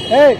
Hey!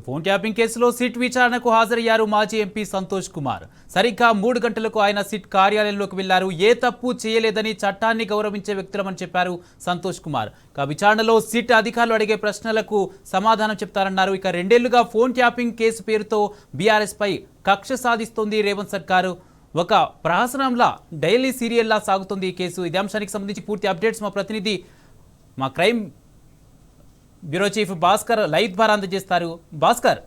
Phone tapping కేసులో SIT విచారణకు హాజరయ్యారు మాజీ ఎంపీ సంతోష్ కుమార్. సరిగ్గా 3 గంటలకు ఆయన సిట్ కార్యాలయంలోకి వెళ్లారు. ఏ తప్పు చేయలేదని చట్టాన్ని గౌరవించే వ్యక్తులమని చెప్పారు సంతోష్ కుమార్. విచారణలో సిట్ అధికారులు అడిగే ప్రశ్నలకు సమాధానం చెప్తారన్నారు. ఇక 2 ఏళ్లుగా ఫోన్ ట్యాపింగ్ కేసు పేరుతో బీఆర్ఎస్ పై కక్ష సాధిస్తోంది రేవంత్ సర్కారు. ఒక ప్రహసనంలా డైలీ సీరియల్లా సాగుతుంది ఈ కేసు. ఇదే అంశానికి సంబంధించి పూర్తి అప్డేట్స్ మా ప్రతినిధి మా crime bureau chief Bhaskar live ద్వారా అందజేస్తారు. భాస్కర్,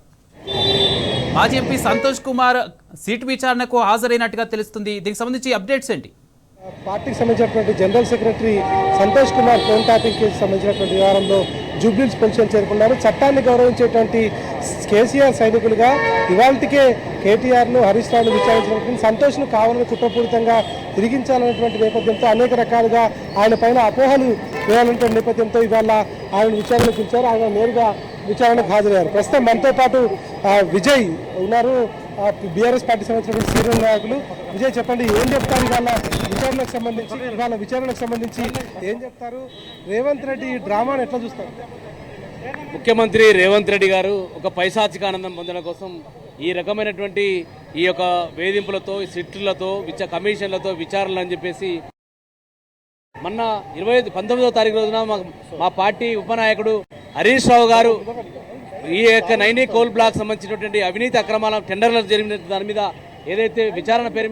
మాజీ ఎంపీ సంతోష్ కుమార్ సీట్ విచారణకు హాజరైనట్టుగా తెలుస్తుంది. దీనికి సంబంధించి అప్డేట్స్ ఏంటి? పార్టీకి సంబంధించినటువంటి general secretary Santosh Kumar phone tapping case సంబంధించినటువంటి వ్యవహారంలో జూబ్లీహిల్స్ పొజిషన్ చేరుకున్నారు. చట్టాన్ని గౌరవించేటువంటి కేసీఆర్ సైనికులుగా ఇవాళకే కేటీఆర్ను హరీష్ రావును విచారించినటువంటి సంతోష్ను కావాలని కుట్రపూరితంగా తిరిగించాలనేటువంటి నేపథ్యంతో అనేక రకాలుగా ఆయన పైన అపోహలు వేయాలనేటువంటి నేపథ్యంతో ఇవాళ ఆయన విచారణకు పిలిచారు. ఆయన నేరుగా విచారణకు హాజరయ్యారు. ప్రస్తుతం మనతో పాటు విజయ్ ఉన్నారు, బీఆర్ఎస్ పార్టీ సంబంధించినటువంటి సీనియర్ నాయకులు. విజయ్, చెప్పండి, ఏం చెప్తారు ఇవాళ విచారణకు సంబంధించి ఏం చెప్తారు? రేవంత్ రెడ్డి డ్రామాను ఎట్లా చూస్తారు? ముఖ్యమంత్రి రేవంత్ రెడ్డి గారు ఒక పైశాచిక ఆనందం పొందడం కోసం ఈ రకమైనటువంటి ఈ యొక్క వేధింపులతో, సిట్లతో, కమిషన్లతో విచారణలు అని చెప్పేసి మొన్న 19వ తారీఖు రోజున మా పార్టీ ఉపనాయకుడు హరీష్ రావు గారు ఈ యొక్క 9 కోల్ బ్లాక్ సంబంధించినటువంటి అవినీతి అక్రమాల టెండర్లు జరిగిన దాని మీద ఏదైతే విచారణ పేరు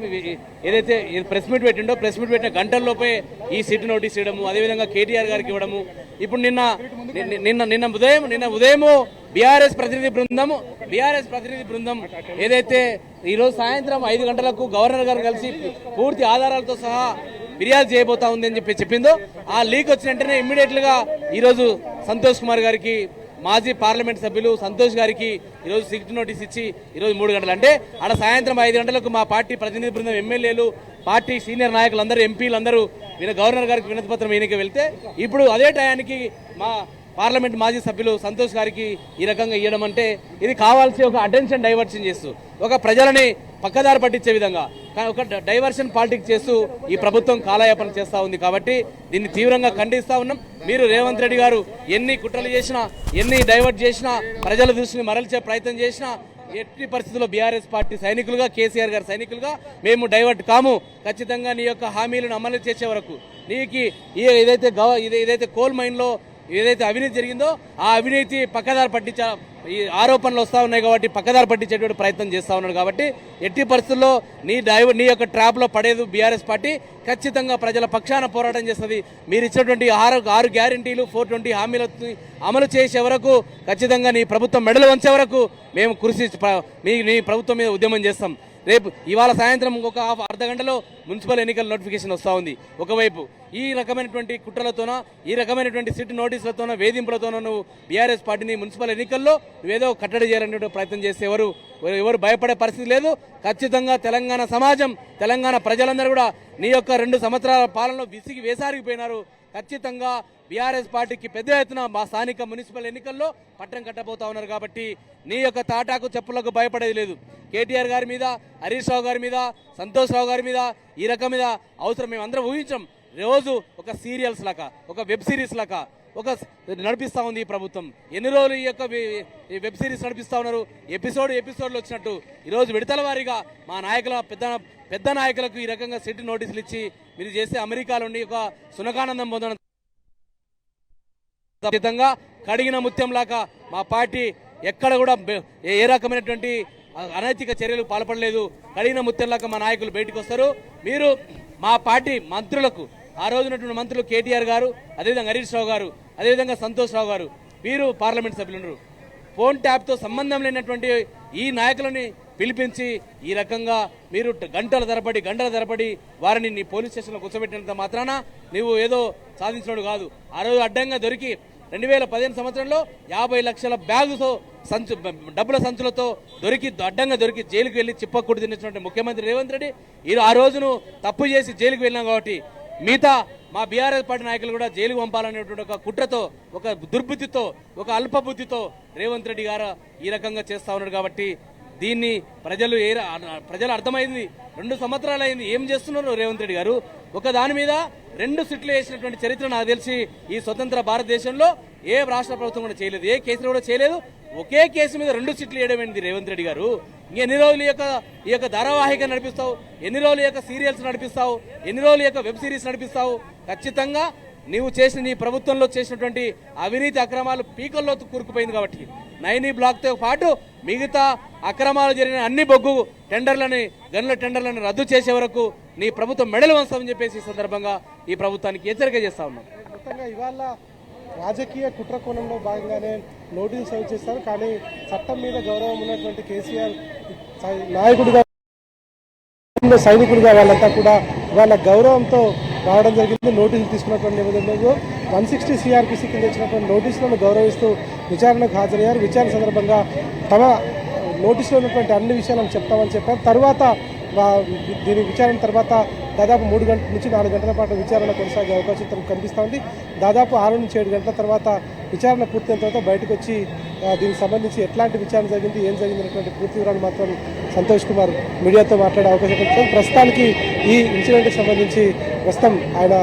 ఏదైతే ప్రెస్ మీట్ పెట్టిండో, ప్రెస్ మీట్ పెట్టిన గంటల్లోపే ఈ సిట్ నోటీస్ ఇవ్వడము, అదేవిధంగా కేటీఆర్ గారికి ఇవ్వడము. ఇప్పుడు నిన్న ఉదయం బీఆర్ఎస్ ప్రతినిధి బృందం ఏదైతే ఈరోజు సాయంత్రం 5 గంటలకు గవర్నర్ గారు కలిసి పూర్తి ఆధారాలతో సహా ఫిర్యాదు చేయబోతా ఉంది అని చెప్పిందో, ఆ లీక్ వచ్చిన వెంటనే ఇమ్మీడియట్లుగా ఈరోజు సంతోష్ కుమార్ గారికి, మాజీ పార్లమెంట్ సభ్యులు సంతోష్ గారికి ఈరోజు సిట్ నోటీస్ ఇచ్చి ఈరోజు 3 గంటలు అంటే ఆడ సాయంత్రం 5 గంటలకు మా పార్టీ ప్రతినిధి బృందం, ఎమ్మెల్యేలు, పార్టీ సీనియర్ నాయకులందరూ, ఎంపీలందరూ గవర్నర్ గారికి వినతి పత్రం ఈయనకి వెళ్తే ఇప్పుడు అదే టయానికి మా పార్లమెంట్ మాజీ సభ్యులు సంతోష్ గారికి ఈ రకంగా ఇవ్వడం అంటే ఇది కావాల్సి ఒక అటెన్షన్ డైవర్షన్ చేస్తూ, ఒక ప్రజలని పక్కదారి పట్టించే విధంగా ఒక డైవర్షన్ పాలిటిక్స్ చేస్తూ ఈ ప్రభుత్వం కాలయాపన చేస్తూ ఉంది. కాబట్టి దీన్ని తీవ్రంగా ఖండిస్తూ ఉన్నాం. మీరు రేవంత్ రెడ్డి గారు ఎన్ని కుట్రలు చేసినా, ఎన్ని డైవర్ట్ చేసినా, ప్రజల దృష్టిని మరల్చే ప్రయత్నం చేసినా ఎట్టి పరిస్థితుల్లో బీఆర్ఎస్ పార్టీ సైనికులుగా, కేసీఆర్ గారి సైనికులుగా మేము డైవర్ట్ కాము. ఖచ్చితంగా నీ యొక్క హామీలను అమలు చేసే వరకు నీకు ఏదైతే కోల్ మైన్లో ఏదైతే అవినీతి జరిగిందో ఆ అవినీతి పక్కదారి ఈ ఆరోపణలు వస్తూ ఉన్నాయి కాబట్టి పక్కదారి పట్టించేటువంటి ప్రయత్నం చేస్తూ ఉన్నాడు కాబట్టి ఎట్టి పరిస్థితుల్లో నీ యొక్క ట్రాప్లో పడేది బీఆర్ఎస్ పార్టీ ఖచ్చితంగా ప్రజల పక్షాన పోరాటం చేస్తుంది. మీరు ఇచ్చినటువంటి ఆరు గ్యారంటీలు 420 హామీలను అమలు చేసే వరకు ఖచ్చితంగా నీ ప్రభుత్వం మెడలు వంచే వరకు మేము నీ ప్రభుత్వం మీద ఉద్యమం చేస్తాం. రేపు ఇవాళ సాయంత్రం ఒక అర్ధ గంటలో మున్సిపల్ ఎన్నికల నోటిఫికేషన్ వస్తూ ఉంది. ఒకవైపు ఈ రకమైనటువంటి కుట్రలతోనో ఈ రకమైనటువంటి సిట్ నోటీసులతోనో వేధింపులతోనో నువ్వు బీఆర్ఎస్ పార్టీని మున్సిపల్ ఎన్నికల్లో నువ్వేదో కట్టడి చేయాలనే ప్రయత్నం చేస్తే ఎవరు భయపడే పరిస్థితి లేదు. ఖచ్చితంగా తెలంగాణ సమాజం తెలంగాణ ప్రజలందరూ కూడా నీ యొక్క 2 సంవత్సరాల పాలనలో విసిగి వేసారిపోయినారు. ఖచ్చితంగా బీఆర్ఎస్ పార్టీకి పెద్ద ఎత్తున మా స్థానిక మున్సిపల్ ఎన్నికల్లో పట్టం కట్టబోతా ఉన్నారు. కాబట్టి నీ యొక్క తాటాకు చెప్పులకు భయపడేది లేదు. కేటీఆర్ గారి మీద, హరీష్ రావు గారి మీద, సంతోష్ రావు గారి మీద ఈ రకం మీద అవసరం మేము అందరం ఊహించాం. రోజు ఒక సీరియల్స్ లాగా, ఒక వెబ్ సిరీస్ లాగా ఒక నడిపిస్తూ ఉంది ఈ ప్రభుత్వం. ఎన్ని రోజులు ఈ యొక్క వెబ్ సిరీస్ నడిపిస్తూ ఉన్నారు. ఎపిసోడ్లు వచ్చినట్టు ఈరోజు విడతల వారీగా మా నాయకుల పెద్ద నాయకులకు ఈ రకంగా సిట్ నోటీసులు ఇచ్చి మీరు చేస్తే అమెరికాలో ఉండి ఒక సునకానందం పొందడం ఖచ్చితంగా కడిగిన ముత్యంలాగా మా పార్టీ ఎక్కడ కూడా ఏ రకమైనటువంటి అనైతిక చర్యలు పాల్పడలేదు. కడిగిన ముత్యంలాగా మా నాయకులు బయటకు వస్తారు. మీరు మా పార్టీ మంత్రులకు ఆ రోజునటువంటి మంత్రులు కేటీఆర్ గారు, అదేవిధంగా హరీష్ రావు గారు, అదేవిధంగా సంతోష్ రావు గారు, వీరు పార్లమెంట్ సభ్యులు ఫోన్ ట్యాప్తో సంబంధం లేనటువంటి ఈ నాయకులని పిలిపించి ఈ రకంగా మీరు గంటల తరబడి వారిని నీ పోలీస్ స్టేషన్లో కూర్చోబెట్టినంత మాత్రాన నువ్వు ఏదో సాధించినాడు కాదు. ఆ రోజు అడ్డంగా దొరికి 2015 సంవత్సరంలో 50 లక్షల బ్యాగుతో డబ్బుల సంచులతో అడ్డంగా దొరికి జైలుకు వెళ్ళి చిప్పకూడి తిన్నటువంటి ముఖ్యమంత్రి రేవంత్ రెడ్డి ఆ రోజును తప్పు చేసి జైలుకు వెళ్ళినాం. కాబట్టి మిగతా మా బీఆర్ఎస్ పార్టీ నాయకులు కూడా జైలుకు పంపాలనేటువంటి ఒక కుట్రతో, ఒక దుర్బుద్ధితో, ఒక అల్పబుద్ధితో రేవంత్ రెడ్డి గారు ఈ రకంగా చేస్తా ఉన్నాడు. కాబట్టి దీన్ని ప్రజలు అర్థమైంది. 2 సంవత్సరాలు అయింది. ఏం చేస్తున్నారు రేవంత్ రెడ్డి గారు? ఒక దాని మీద 2 సిట్లు వేసినటువంటి చరిత్ర నాకు తెలిసి ఈ స్వతంత్ర భారతదేశంలో ఏ రాష్ట్ర ప్రభుత్వం కూడా చేయలేదు, ఏ కేసులో కూడా చేయలేదు. ఒకే కేసు మీద 2 సిట్లు వేయడమైంది రేవంత్ రెడ్డి గారు. ఎన్ని రోజులు ఈ యొక్క ధారావాహిక నడిపిస్తావు? ఎన్ని రోజులు ఈ యొక్క సీరియల్స్ నడిపిస్తావు? ఎన్ని రోజులు ఈ యొక్క వెబ్ సిరీస్ నడిపిస్తావు? ఖచ్చితంగా నీ ప్రభుత్వంలో చేసినటువంటి అవినీతి అక్రమాలు పీకల్లో కూరుకుపోయింది. కాబట్టి 9 బ్లాక్తో పాటు మిగతా అక్రమాలు జరిగిన అన్ని బొగ్గు గనుల టెండర్లను రద్దు చేసే వరకు నీ ప్రభుత్వం మెడలు వంచామని చెప్పేసి ఈ సందర్భంగా ఈ ప్రభుత్వానికి హెచ్చరిక చేస్తా ఉన్నాం. మొత్తంగా ఇవాళ రాజకీయ కుట్ర కోణంలో భాగంగానే నోటీసులు సర్వ్ చేస్తారు. కానీ చట్టం మీద గౌరవం ఉన్నటువంటి కేసీఆర్ నాయకుడిగా, సైనికులుగా వాళ్ళంతా కూడా వాళ్ళ గౌరవంతో రావడం జరిగింది. నోటీసులు తీసుకున్నటువంటి నేపథ్యంలో 160 CRPC కింద ఇచ్చినటువంటి నోటీసులను గౌరవిస్తూ విచారణకు హాజరయ్యారు. విచారణ సందర్భంగా తమ నోటీసులో ఉన్నటువంటి అన్ని విషయాలను చెప్తామని చెప్పారు. తర్వాత దీని విచారణ తర్వాత దాదాపు 3 గంటల నుంచి 4 గంటల పాటు విచారణ కొనసాగే అవకాశం కనిపిస్తూ ఉంది. దాదాపు 6 నుంచి 7 గంటల తర్వాత విచారణ పూర్తయిన తర్వాత బయటకు వచ్చి దీనికి సంబంధించి ఎట్లాంటి విచారణ జరిగింది, ఏం జరిగింది అనేటువంటి పూర్తి వివరాలు మాత్రం సంతోష్ కుమార్ మీడియాతో మాట్లాడే అవకాశం కనిపిస్తుంది. ప్రస్తుతానికి ఈ ఇన్సిడెంట్కి సంబంధించి ప్రస్తుతం ఆయన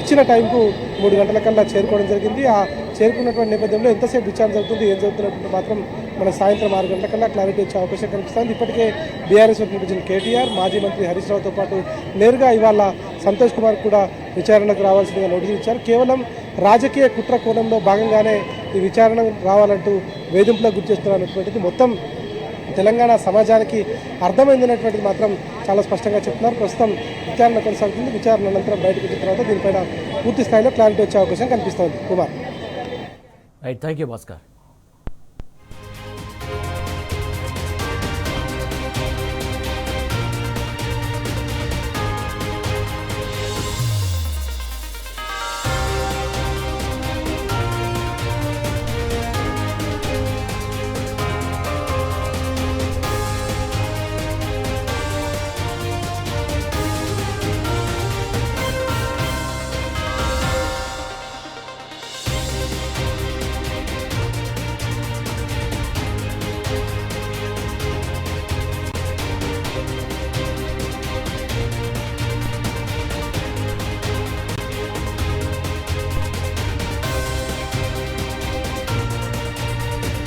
ఇచ్చిన టైంకు 3 గంటల కల్లా చేరుకోవడం జరిగింది. ఆ చేరుకున్నటువంటి నేపథ్యంలో ఎంతసేపు విచారణ జరుగుతుంది, ఏం జరుగుతున్నటువంటి మాత్రం మన సాయంత్రం 6 గంటల కల్లా క్లారిటీ వచ్చే అవకాశం కనిపిస్తుంది. ఇప్పటికే బీఆర్ఎస్ పిలిపించిన కేటీఆర్, మాజీ మంత్రి హరీష్ రావుతో పాటు నేరుగా ఇవాళ సంతోష్ కుమార్ కూడా విచారణకు రావాల్సిందిగా నోటీసులు ఇచ్చారు. కేవలం రాజకీయ కుట్ర కోణంలో భాగంగానే ఈ విచారణ రావాలంటూ వేధింపులకు గురి చేస్తున్నటువంటిది మొత్తం తెలంగాణ సమాజానికి అర్థమైందనేటువంటిది మాత్రం చాలా స్పష్టంగా చెప్తున్నారు. ప్రస్తుతం విచారణ కొనసాగుతుంది. విచారణ అనంతరం బయటకు వచ్చిన తర్వాత దీనిపైన పూర్తి స్థాయిలో క్లారిటీ వచ్చే అవకాశం కనిపిస్తోంది. Kumar. Right, thank you Bhaskar.